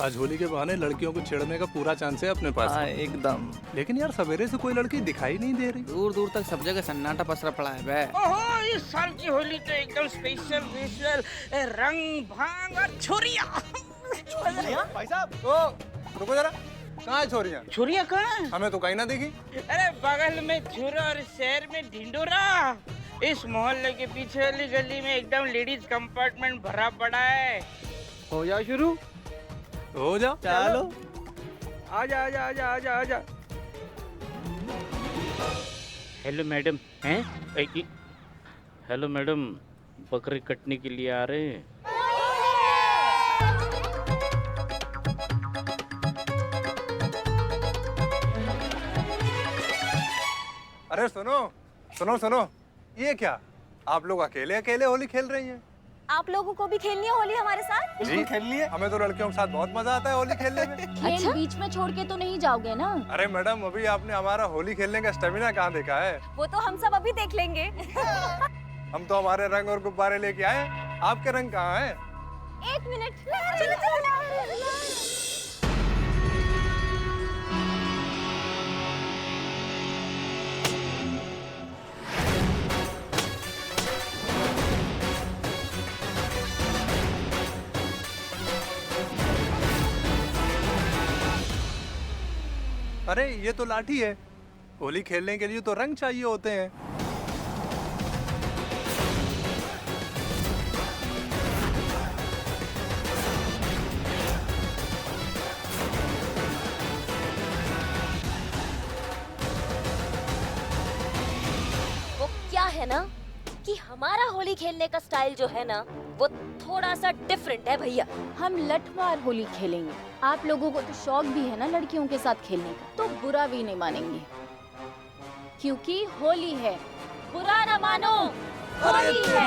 आज होली के बहाने लड़कियों को छेड़ने का पूरा चांस है अपने पास। हाँ एकदम। लेकिन यार सवेरे से कोई लड़की दिखाई नहीं दे रही। दूर दूर तक सब जगह सन्नाटा पसरा पड़ा है बे। ओहो, इस साल की होली तो एकदम स्पेशल रंग भांग और छुरिया। भाई साहब ओ रुको जरा, कहाँ है छोरियाँ? छुरिया कहाँ है? हमें तो कहीं ना दिखी। अरे बगल में छुरा और शहर में ढिंडोरा। इस मोहल्ले के पीछे वाली गली में एकदम लेडीज कंपार्टमेंट भरा पड़ा है। हो जाओ शुरू। हो जाओ चलो आजा आजा आजा आजा आजा। हेलो मैडम हैं? हेलो मैडम, बकरी कटने के लिए आ रहे हैं? अरे सुनो सुनो सुनो, ये क्या आप लोग अकेले अकेले होली खेल रही हैं? आप लोगों को भी खेलनी है होली हमारे साथ? जी खेलनी है, हमें तो लड़कियों के साथ बहुत मजा आता है होली खेलने में। खेल बीच में छोड़ के तो नहीं जाओगे ना? अरे मैडम, अभी आपने हमारा होली खेलने का स्टेमिना कहाँ देखा है? वो तो हम सब अभी देख लेंगे। हम तो हमारे रंग और गुब्बारे लेके आए, आपके रंग कहाँ है? 1 मिनट। चलो चलो। अरे ये तो लाठी है, होली खेलने के लिए तो रंग चाहिए होते हैं। वो क्या है ना कि हमारा होली खेलने का स्टाइल जो है ना वो थोड़ा सा डिफरेंट है भैया। हम लठमार होली खेलेंगे। आप लोगों को तो शौक भी है ना लड़कियों के साथ खेलने का, तो बुरा भी नहीं मानेंगे क्योंकि होली है। बुरा ना मानो, होली है।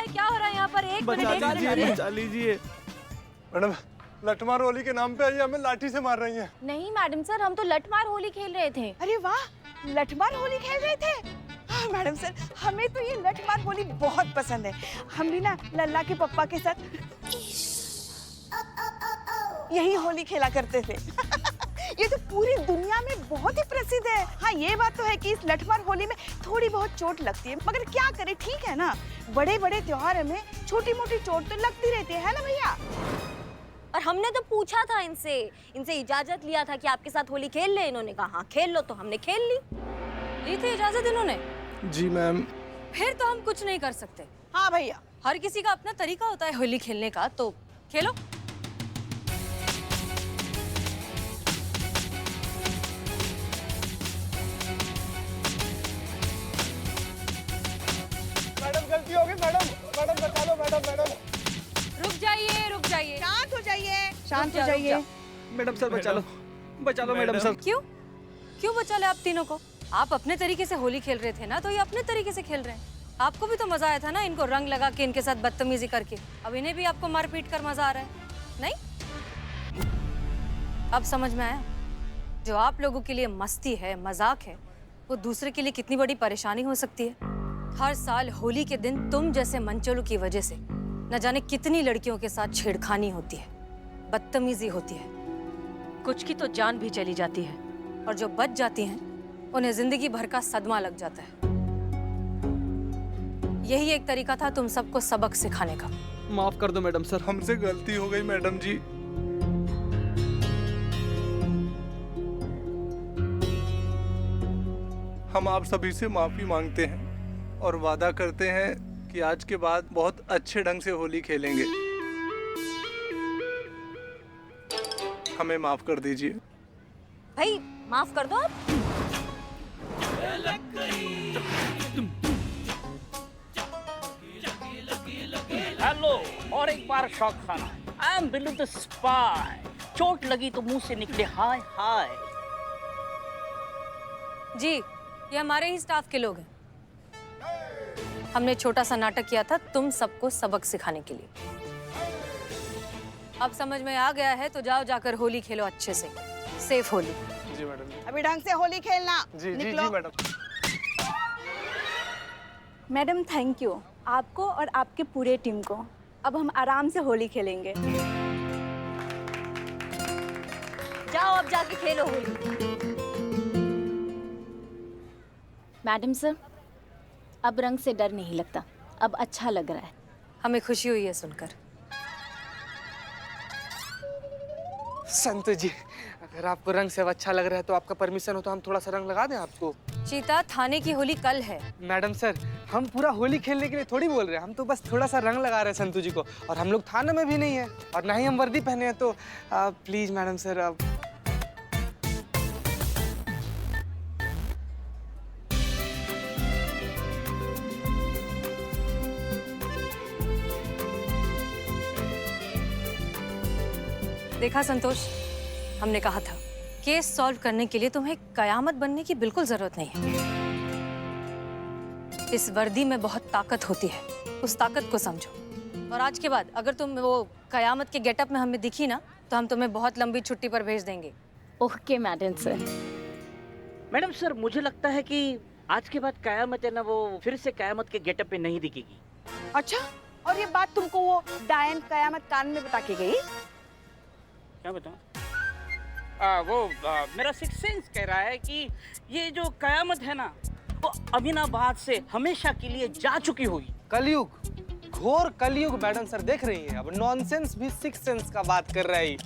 क्या हो रहा है यहाँ पर? एक मिनट। बचा लीजिए। मैडम, लठमार होली के नाम पे ये हमें लाठी से मार रही हैं। नहीं मैडम सर, हम तो लठमार होली खेल रहे थे। अरे वाह, लठमार होली खेल रहे थे। हाँ, मैडम सर, हमें तो ये लठमार होली बहुत पसंद है। हम भी ना लल्ला के पप्पा के साथ यही होली खेला करते थे। ये तो पूरी दुनिया में बहुत ही प्रसिद्ध है। हाँ, ये बात तो है कि इस लठमार होली में थोड़ी बहुत चोट लगती है, मगर क्या करे, ठीक है ना। बड़े बड़े त्योहार में छोटी मोटी चोट तो लगती रहती है ना भैया। और हमने तो पूछा था इनसे इजाजत लिया था कि आपके साथ होली खेल ले। इन्होंने कहा हाँ खेल लो, तो हमने खेल ली थी इजाजत इन्होंने। जी मैम। फिर तो हम कुछ नहीं कर सकते। हाँ भैया, हर किसी का अपना तरीका होता है होली खेलने का, तो खेलो। मैडम गलती हो गई मैडम, मैडम बचा लो मैडम। मैडम रुक जाइए रुक जाइए। शांत हो जाइए, शांत हो रुक जाइए। मैडम सर बचा लो मैडम सर। क्यों बचा ले आप तीनों को? आप अपने तरीके से होली खेल रहे थे ना, तो ये अपने तरीके से खेल रहे हैं। आपको भी तो मजा आया था ना इनको रंग लगा के, इनके साथ बदतमीजी करके। अब इन्हें भी आपको मारपीट कर मजा आ रहा है नहीं? अब समझ में आया? जो आप लोगों के लिए मस्ती है, मजाक है, वो दूसरे के लिए कितनी बड़ी परेशानी हो सकती है। हर साल होली के दिन तुम जैसे मंचलों की वजह से न जाने कितनी लड़कियों के साथ छेड़खानी होती है, बदतमीजी होती है, कुछ की तो जान भी चली जाती है, और जो बच जाती हैं उन्हें जिंदगी भर का सदमा लग जाता है। यही एक तरीका था तुम सबको सबक सिखाने का। माफ कर दो मैडम सर। हमसे गलती हो गई मैडम जी। हम आप सभी से माफी मांगते हैं और वादा करते हैं कि आज के बाद बहुत अच्छे ढंग से होली खेलेंगे। हमें माफ कर दीजिए। भाई माफ कर दो आप। हेलो, और एक बार शौक खाना। I am Billu the spy. चोट लगी तो मुंह से निकले हाय हाय। जी, ये हमारे ही स्टाफ के लोग हैं। हमने छोटा सा नाटक किया था तुम सबको सबक सिखाने के लिए। अब समझ में आ गया है तो जाओ जाकर होली खेलो अच्छे से, सेफ होली। जी मैडम। अभी ढंग से होली खेलना। जी जी निकलो। जी मैडम। मैडम थैंक यू आपको और आपके पूरे टीम को। अब हम आराम से होली खेलेंगे। जाओ अब जाके खेलो होली। मैडम सर, अब रंग से डर नहीं लगता, अब अच्छा लग रहा है। हमें खुशी हुई है सुनकर। संतु जी, अगर आपको रंग से अच्छा लग रहा है तो आपका परमिशन हो तो हम थोड़ा सा रंग लगा दें आपको। चीता, थाने की होली कल है। मैडम सर, हम पूरा होली खेलने के लिए थोड़ी बोल रहे हैं, हम तो बस थोड़ा सा रंग लगा रहे हैं संतु जी को। और हम लोग थाने में भी नहीं है और ना ही हम वर्दी पहने हैं, तो प्लीज मैडम सर अब। देखा संतोष, हमने कहा था केस सॉल्व करने के लिए तुम्हें कयामत बनने की बिल्कुल जरूरत नहीं है। इस वर्दी में बहुत ताकत होती है, उस ताकत को समझो। और आज के बाद अगर तुम वो कयामत के गेटअप में हमें दिखी ना, तो हम तुम्हें बहुत लंबी छुट्टी पर भेज देंगे। Okay madam sir. Madam sir, मुझे लगता है कि आज के बाद कयामत है ना, वो फिर से कयामत के गेटअप पे नहीं दिखेगी। अच्छा, और ये बात तुमको वो डायन कयामत कान में बता के गई? क्या बताऊं? मेरा सिक्स सेंस कह रहा है कि ये जो कयामत है ना, वो अमीनाबाद से हमेशा के लिए जा चुकी हुई। कलयुग, घोर कलयुग मैडम सर, देख रही हैं अब नॉनसेंस भी सिक्स सेंस का बात कर रही।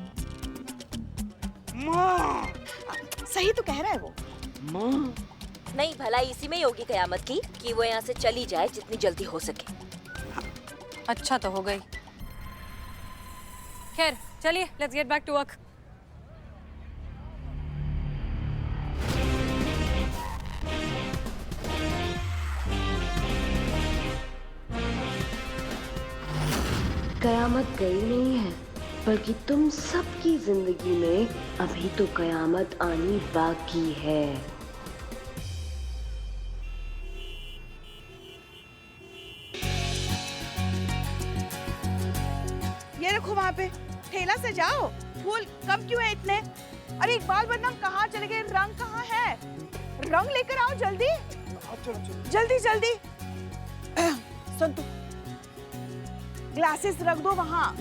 माँ, सही तो कह रहा है वो। माँ, नहीं, भलाई इसी में ही होगी कयामत की कि वो यहाँ से चली जाए जितनी जल्दी हो सके। अच्छा तो हो गई। खैर चलिए, let's get back to work. कयामत गई नहीं है, बल्कि तुम सबकी जिंदगी में अभी तो कयामत आनी बाकी है। ये रखो वहाँ पे, ठेला से जाओ। फूल कम क्यों है इतने? अरे इकबाल बदनाम कहाँ चले गए? रंग कहाँ है? रंग लेकर आओ जल्दी। जल्दी जल्दी। संतु, ग्लासेस रख दो वहाँ।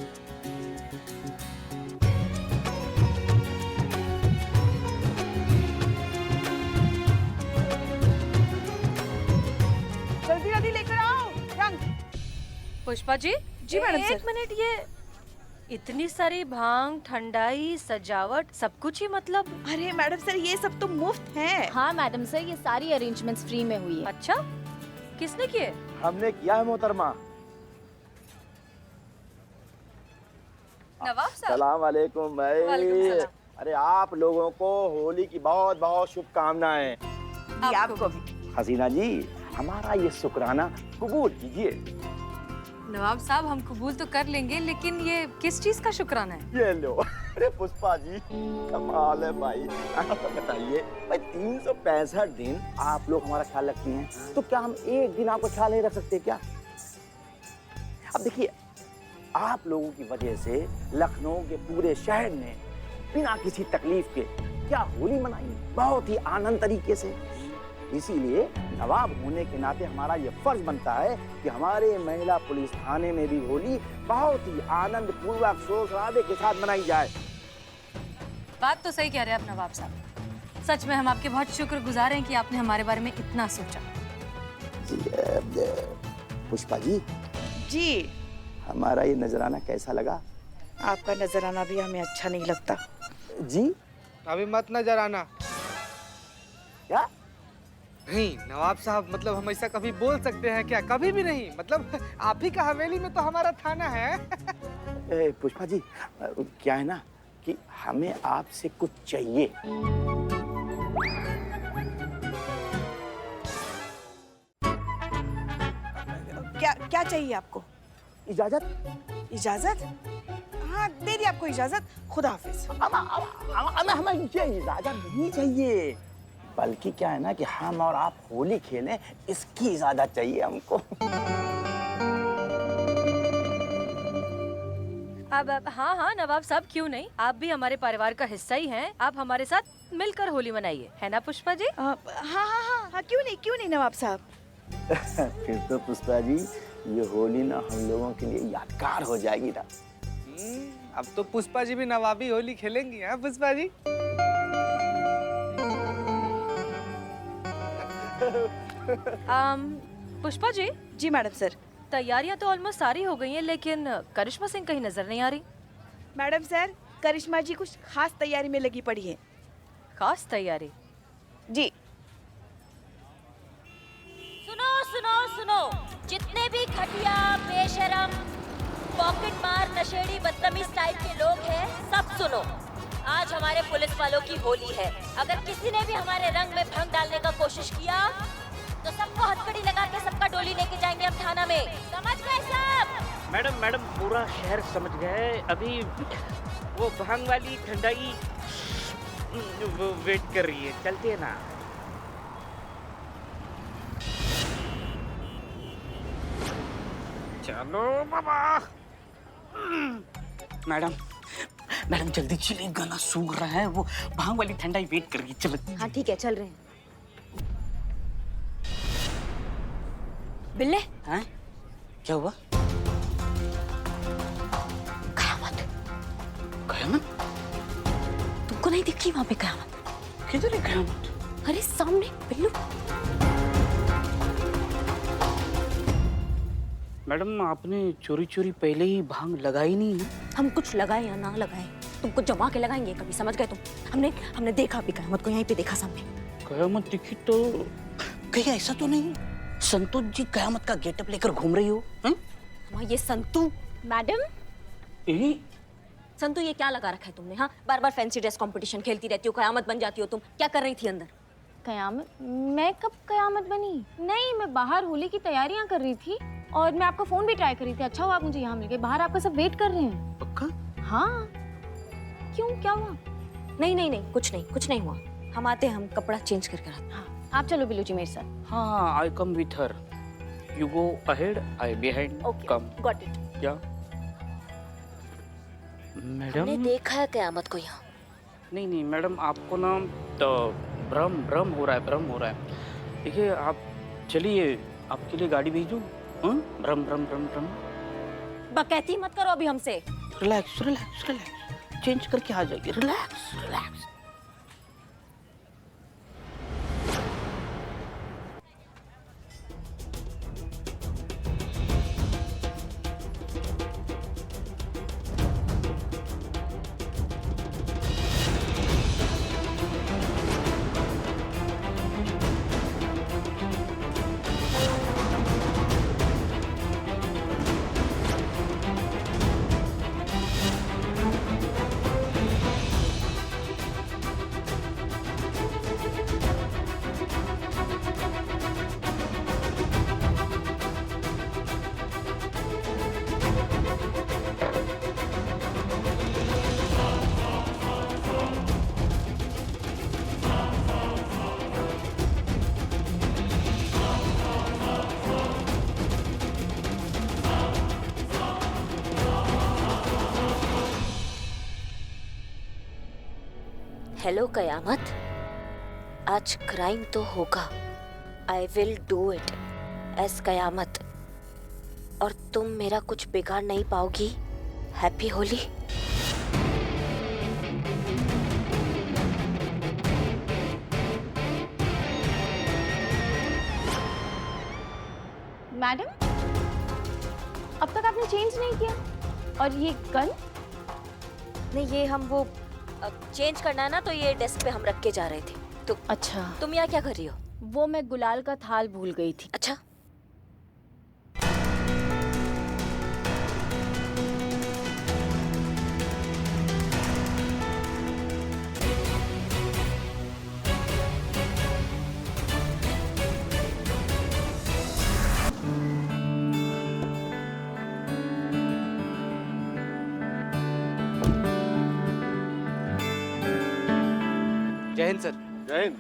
जल्दी जल्दी लेकर आओ रंग। पुष्पा जी। जी मैडम सर। एक मिनट, ये इतनी सारी भांग, ठंडाई, सजावट, सब कुछ ही मतलब। अरे मैडम सर, ये सब तो मुफ्त है। हाँ मैडम सर, ये सारी अरेंजमेंट्स फ्री में हुई है। अच्छा, किसने किए? हमने किया है मोहतरमा। नवाब साहब। सलाम वालेकुम भाई। वालेकुम सलाम। अरे आप लोगों को होली की बहुत बहुत शुभकामनाएं। आपको भी। हसीना जी, हमारा ये शुक्राना कबूल कीजिए। नवाब साहब, हम कबूल तो कर लेंगे, लेकिन ये किस चीज का शुक्राना है? ये लो। अरे पुष्पा जी, कमाल है भाई। आप बताइए भाई, 365 दिन आप लोग हमारा ख्याल रखती हैं, तो क्या हम एक दिन आपका ख्याल नहीं रख सकते क्या? अब देखिए, आप लोगों की वजह से लखनऊ के पूरे शहर ने बिना किसी तकलीफ के क्या होली मनाई, बहुत ही आनंद तरीके से। इसीलिए नवाब होने के नाते हमारा ये फर्ज बनता है कि हमारे महिला पुलिस थाने में भी होली बहुत ही आनंद पूर्वक शोर शराबे के साथ मनाई जाए। बात तो सही कह रहे हैं आप नवाब साहब। सच में हम आपके बहुत शुक्रगुजार हैं कि आपने हमारे बारे में इतना सोचा। पुष्पा जी, जी, हमारा ये नजराना कैसा लगा? आपका नजराना भी हमें अच्छा नहीं लगता। जी अभी मत नजर आना। क्या? नहीं नवाब साहब, मतलब हम ऐसा कभी बोल सकते हैं क्या? कभी भी नहीं। मतलब आप ही का हवेली में तो हमारा थाना है। पुष्पा जी, क्या है ना कि हमें आपसे कुछ चाहिए। क्या क्या चाहिए आपको? इजाजत? इजाजत? हाँ, दे दी आपको इजाजत। खुदा हाफिज। हमें ये इजाजत नहीं चाहिए, बल्कि क्या है ना कि हम और आप होली खेलें, इसकी इजाजत चाहिए हमको। अब हाँ हाँ नवाब साहब, क्यों नहीं, आप भी हमारे परिवार का हिस्सा ही हैं। आप हमारे साथ मिलकर होली मनाइए, है ना पुष्पा जी? हाँ हाँ हाँ हाँ, क्यों नहीं नवाब साहब। फिर तो पुष्पा जी ये होली ना हम लोगों के लिए यादगार हो जाएगी ना। अब तो पुष्पा जी भी नवाबी होली खेलेंगी, हाँ पुष्पा जी? पुष्पा जी, जी मैडम सर। तैयारियां तो ऑलमोस्ट सारी हो गई हैं, लेकिन करिश्मा सिंह कहीं नजर नहीं आ रही। मैडम सर, करिश्मा जी कुछ खास तैयारी में लगी पड़ी है। खास तैयारी? जी। सुनो सुनो सुनो, जितने भी घटिया, बेशरम, पॉकेट मार, नशेड़ी, बदतमीज टाइप के लोग हैं, सब सुनो। आज हमारे पुलिस वालों की होली है। अगर किसी ने भी हमारे रंग में भंग डालने का कोशिश किया तो सबको हथकड़ी लगा के सबका डोली लेके जाएंगे हम थाना में। समझ गए सब? मैडम पूरा शहर समझ गए। अभी वो भांग वाली ठंडाई वो वेट कर रही है, चलते हैं ना। चलो बाबा। मैडम जल्दी चलिए, गला सूख रहा है, वो भांग वाली ठंडाई वेट कर रही है। चलो। हाँ ठीक है, चल रहे हैं। बिल्ले, हैं? क्या हुआ? कयामत। कयामत? तुमको नहीं दिख रही वहाँ पे कयामत? किधर है कयामत? अरे सामने बिल्लू। मैडम आपने चोरी चोरी पहले ही भांग लगाई नहीं ना? हम कुछ लगाए या ना लगाए, तुमको जमा के लगाएंगे कभी, समझ गए तुम? हमने देखा भी कयामत को, यहीं पे देखा सामने। कयामत दिखी तो कहीं ऐसा तो नहीं संतोष जी कयामत का गेटअप लेकर घूम रही हो? ये संतू मैडम, संतू ये क्या लगा रखा है तुमने? हाँ, बार बार फैंसी ड्रेस कंपटीशन खेलती रहती हो, कयामत बन जाती हो तुम। क्या कर रही थी अंदर? कयामत? मैं कब कयामत बनी? नहीं, मैं बाहर होली की तैयारियां कर रही थी और मैं आपका फोन भी ट्राई कर रही थी। अच्छा हुआ आप मुझे यहाँ मिल गए, बाहर आपका सब वेट कर रहे हैं। पक्का? हाँ। क्यों, क्या हुआ? नहीं, कुछ नहीं हुआ। हम आते हैं, हम कपड़ा चेंज करके आते हैं। हाँ, आप चलो बिल्लू जी मेरे साथ। हाँ, I come with her. You go ahead, I behind. Okay, come. Got it. क्या? मैडम हमने देखा है कयामत को यहाँ। नहीं मैडम, आपको ना तो भ्रम हो रहा है। देखिए आप चलिए, आपके लिए गाड़ी भेजूं? भ्रम। बकैती मत करो अभी हमसे। रिलैक्स, चेंज करके आ जाइए। रिलैक्स। हेलो कयामत, आज क्राइम तो होगा। I will do it as कयामत, और तुम मेरा कुछ बिगाड़ नहीं पाओगी। हैप्पी होली। मैडम, अब तक आपने चेंज नहीं किया, और ये गन? नहीं, ये हम वो चेंज करना है ना, तो ये डेस्क पे हम रख के जा रहे थे। तो अच्छा, तुम यहाँ क्या कर रही हो? वो मैं गुलाल का थाल भूल गई थी। अच्छा, जय हिंद सर। जय हिंद।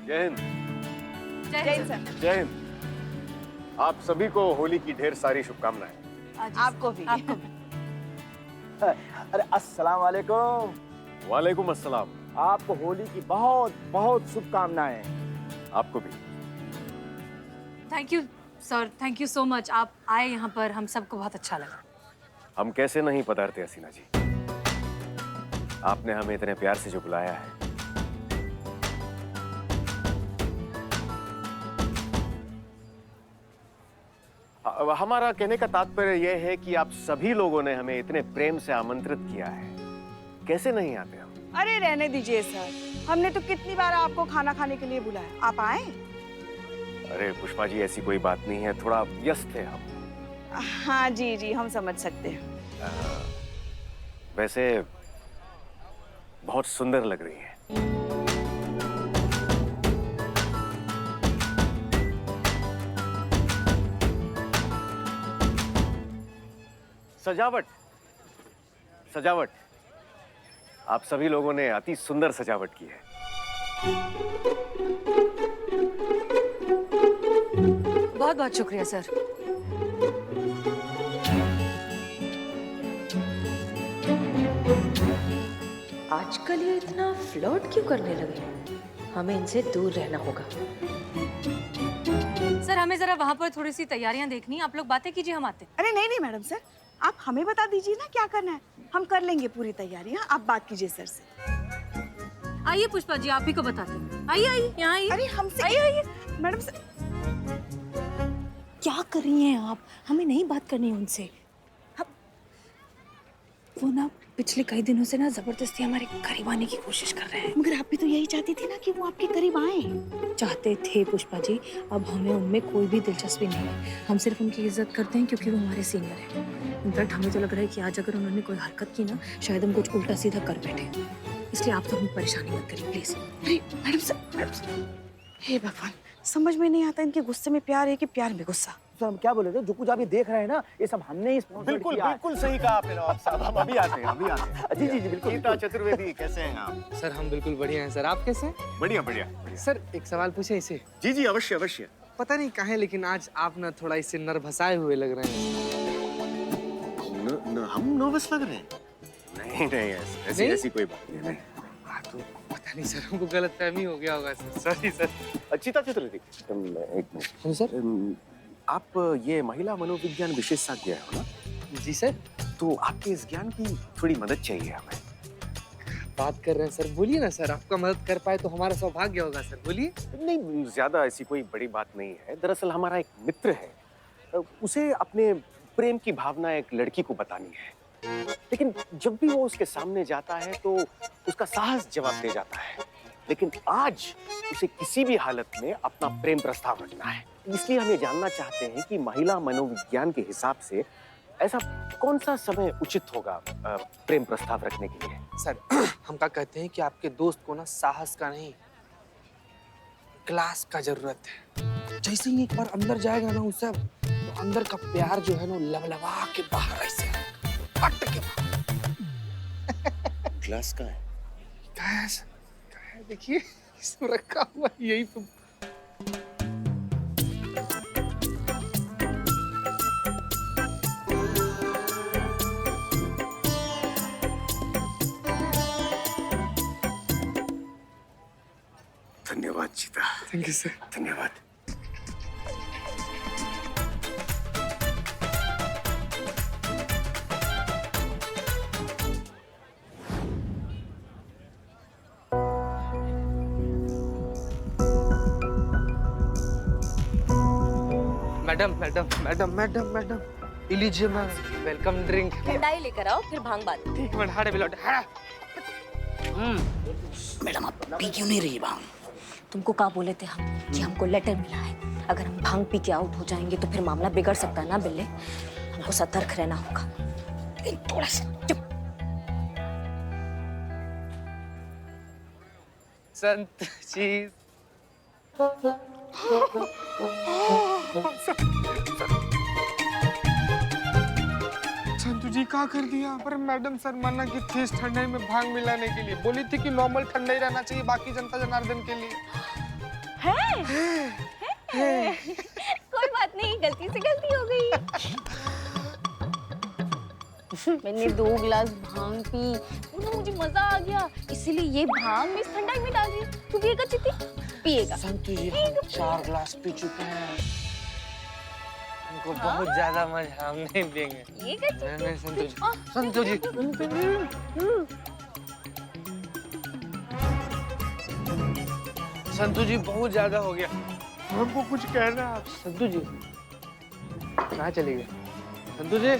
जय हिंद सर। जय हिंद। आप सभी को होली की ढेर सारी शुभकामनाएं। आपको भी। अरे अस्सलाम वालेकुम। वालेकुम अस्सलाम। आपको होली की बहुत बहुत शुभकामनाएं। आपको भी। Thank you sir, thank you so much. आप आए यहाँ पर, हम सबको बहुत अच्छा लगा। हम कैसे नहीं पधारते हसीना जी, आपने हमें इतने प्यार से जो बुलाया है। हमारा कहने का तात्पर्य यह है कि आप सभी लोगों ने हमें इतने प्रेम से आमंत्रित किया है, कैसे नहीं आते हम? अरे रहने दीजिए सर, हमने तो कितनी बार आपको खाना खाने के लिए बुलाया, आप आए? अरे पुष्पा जी, ऐसी कोई बात नहीं है, थोड़ा व्यस्त थे हम। हाँ जी जी, हम समझ सकते हैं। वैसे बहुत सुंदर लग रही है। सजावट, सजावट, आप सभी लोगों ने अति सुंदर सजावट की है। बहुत बहुत शुक्रिया सर। आजकल ये इतना फ्लर्ट क्यों करने लगे हैं? हमें इनसे दूर रहना होगा। सर हमें जरा वहाँ पर थोड़ी सी तैयारियां देखनी, आप लोग बातें कीजिए, हम आते हैं। अरे नहीं नहीं मैडम सर, आप हमें बता दीजिए ना क्या करना है, हम कर लेंगे पूरी तैयारी। हाँ, आप बात कीजिए सर से। आइए पुष्पा जी, आप ही को बताते हैं। आइए आइए, यहाँ आइए। अरे हमसे आइए मैडम सर। क्या कर रही हैं आप? हमें नहीं बात करनी है उनसे। वो ना पिछले कई दिनों से ना जबरदस्ती हमारे करीब आने की कोशिश कर रहे हैं। मगर आप भी तो यही चाहती थी ना कि वो आपके करीब आए। चाहते थे पुष्पा जी, अब हमें उनमें कोई भी दिलचस्पी नहीं है। हम सिर्फ उनकी इज्जत करते हैं क्योंकि वो हमारे सीनियर हैं। इनफैक्ट हमें तो लग रहा है कि आज अगर उन्होंने कोई हरकत की ना, शायद हम कुछ उल्टा सीधा कर बैठे। इसलिए आप तो हमें परेशानी मत करिए प्लीज। अरे मैडम सर, हे भगवान, समझ में नहीं आता इनके गुस्से में प्यार है कि प्यार में गुस्सा। सर हम क्या बोले थे, जो कुछ आप ये देख रहे हैं ना, ये सब हमने ही बिल्कुल बिल्कुल सही कहा आपने नवाब साहब। हम अभी आते हैं, अभी आते हैं। जी जी जी बिल्कुल। गीता चतुर्वेदी, कैसे हैं आप? सर हम बिल्कुल बढ़िया हैं सर, आप कैसे हैं? बढ़िया बढ़िया। सर एक सवाल पूछे इसे? जी जी अवश्य अवश्य। पता नहीं काहे लेकिन आज आप ना थोड़ा इससे नर्वसाए हुए लग रहे हैं। हम नर्वस लग रहे हैं? नहीं नहीं, ऐसी ऐसी कोई बात नहीं। तो पता नहीं सर, हमको गलतफहमी हो गया होगा sir, sorry sir. Geeta Chaturvedi, एक मिनट सर। आप ये महिला मनोविज्ञान विशेषज्ञ हो ना? जी सर। तो आपके इस ज्ञान की थोड़ी मदद चाहिए हमें। बात कर रहे हैं सर, बोलिए ना सर, आपका मदद कर पाए तो हमारा सौभाग्य होगा सर, बोलिए। नहीं, ज्यादा ऐसी कोई बड़ी बात नहीं है। दरअसल हमारा एक मित्र है, उसे अपने प्रेम की भावना एक लड़की को बतानी है, लेकिन जब भी वो उसके सामने जाता है तो उसका साहस जवाब दे जाता है। लेकिन आज उसे किसी भी हालत में अपना प्रेम प्रस्ताव रखना है। इसलिए हम ये जानना चाहते हैं कि महिला मनोविज्ञान के हिसाब से ऐसा कौन सा समय उचित होगा प्रेम प्रस्ताव रखने के लिए? सर हम क्या कहते हैं कि आपके दोस्त को ना साहस का नहीं, क्लास का जरूरत है। जैसे ही एक बार अंदर जाएगा ना उसे, तो अंदर का प्यार जो है ना लवलवा के बाहर ऐसे फट के बाहर। क्लास का है? देखिए इसमें रखा हुआ यही तो। धन्यवाद जीता। Thank you sir. धन्यवाद। Madam madam madam madam madam, लीजिए मैम, वेलकम ड्रिंक। ठंडाई लेकर आओ, फिर भांग बात। ठीक है, हाड़े बिलोट हाड़ा। मैडम आप पी क्यों नहीं रही भांग? तुमको कहा बोले थे हम कि हमको लेटर मिला है, अगर हम भांग पी के आउट हो जाएंगे तो फिर मामला बिगड़ सकता है ना बिल्ले, हमको सतर्क रहना होगा। लेकिन थोड़ा सा चुप। संत जी संतु जी क्या कर दिया? पर मैडम सर मना की थी इस ठंडाई में भांग मिलाने के लिए, बोली थी कि नॉर्मल ठंडा ही रहना चाहिए बाकी जनता जनार्दन के लिए। कोई बात नहीं, गलती से गलती हो गई। मैंने 2 गिलास भांग पी और ना मुझे मजा आ गया, इसीलिए ये भांग में इस ठंडाई में डाल दी। तू पिएगा चिट्टी? पिएगा। संतु जी हम 4 गिलास पी चुके हैं, हमको बहुत ज्यादा मजा, हम नहीं देंगे। नहीं संतु जी, संतु जी। संतु जी बहुत ज्यादा हो गया, हमको कुछ कहना है आप। संतु जी कहाँ चले गए? संतु जी